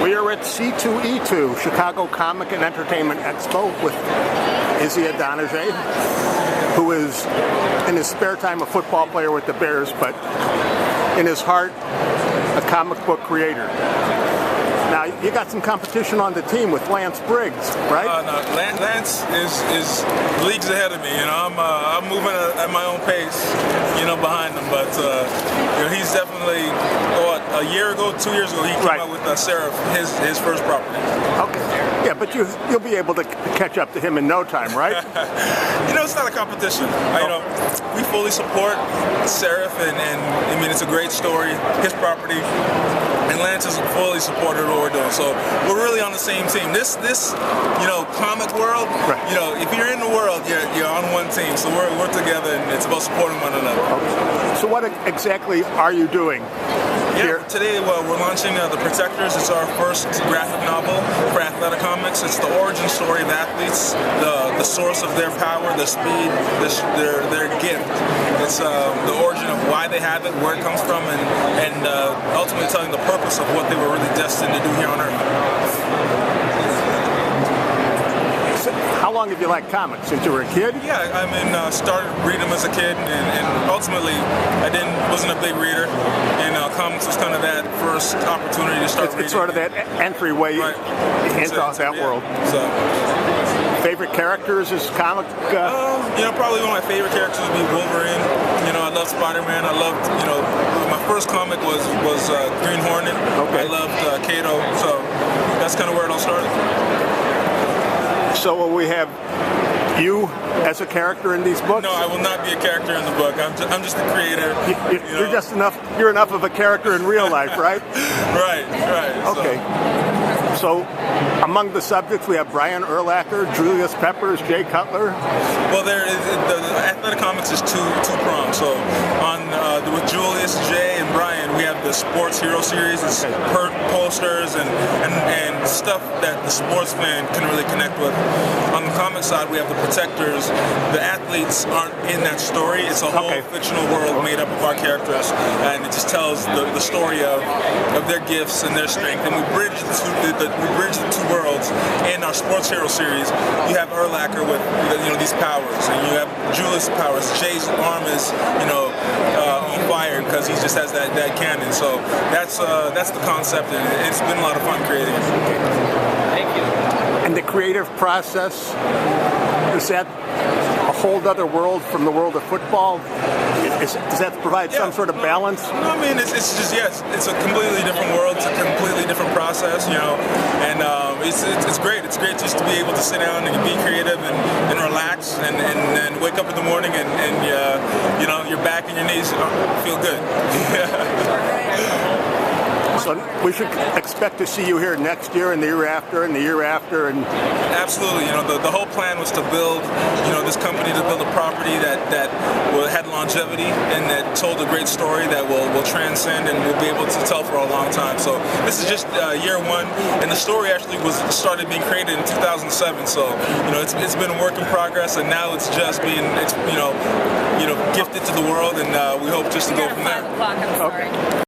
We are at C2E2, Chicago Comic and Entertainment Expo, with Israel Idonije, who is, in his spare time, a football player with the Bears, but in his heart, a comic book creator. Now, you got some competition on the team with Lance Briggs, right? No, Lance is leagues ahead of me. You know, I'm moving at my own pace, you know, behind him. But you know, he's definitely a year ago, 2 years ago, he came out with Seraph, his first property. Okay. Yeah, but you'll be able to catch up to him in no time, right? You know, it's not a competition. You know, we fully support Seraph, and I mean, it's a great story, his property. And Lance is fully supported what we're doing, so we're really on the same team. This you know, comic world. Right. You know, if you're in the world, you're on one team. So we're together, and it's about supporting one another. Okay. So what exactly are you doing? Yeah, today we're launching The Protectors. It's our first graphic novel for Athleta Comics. It's the origin story of athletes, the source of their power, their speed, their gift. It's the origin of why they have it, where it comes from, and ultimately telling the purpose of what they were really destined to do here on Earth. How long have you liked comics? Since you were a kid? Yeah, I mean, started reading them as a kid, and ultimately, I wasn't a big reader, and comics was kind of that first opportunity to start reading. It's sort of that entryway into that world. So, favorite characters is comic? You know, probably one of my favorite characters would be Wolverine. You know, I love Spider-Man. I loved, you know, my first comic was Green Hornet. Okay. I loved Kato, so that's kind of where it all started. So will we have you as a character in these books? No, I will not be a character in the book. I'm just a creator. You're just enough. You're enough of a character in real life, right? Right. Okay. So, among the subjects, we have Brian Urlacher, Julius Peppers, Jay Cutler. Well, the Athleta Comics is two-pronged. So, with Julius, Jay, and Brian, we have the Sports Hero series. It's posters and stuff that the sports fan can really connect with. On the comic side, we have the Protectors. The athletes aren't in that story. It's a whole fictional world made up of our characters, and it just tells the story of their gifts and their strength. And we bridge the two worlds. In our Sports Hero series, you have Urlacher with these powers, and you have Julius' powers. Jay's arm is on fire because he just has that cannon. So that's the concept, and it's been a lot of fun creating it. Thank you. And the creative process, is that a whole other world from the world of football? Does that provide some sort of balance? No, I mean, it's just, yes, it's a completely different world. It's a completely different process, you know, and it's great. It's great just to be able to sit down and be creative and relax and wake up in the morning and you know, your back and your knees feel good. So we should expect to see you here next year and the year after and the year after. And absolutely, you know, the whole plan was to build, you know, this company, to build a property that had longevity and that told a great story that will transcend and we'll be able to tell for a long time. So this is just year one, and the story actually started being created in 2007. So you know, it's been a work in progress, and now it's just being gifted to the world, and we hope just to go from there. Okay.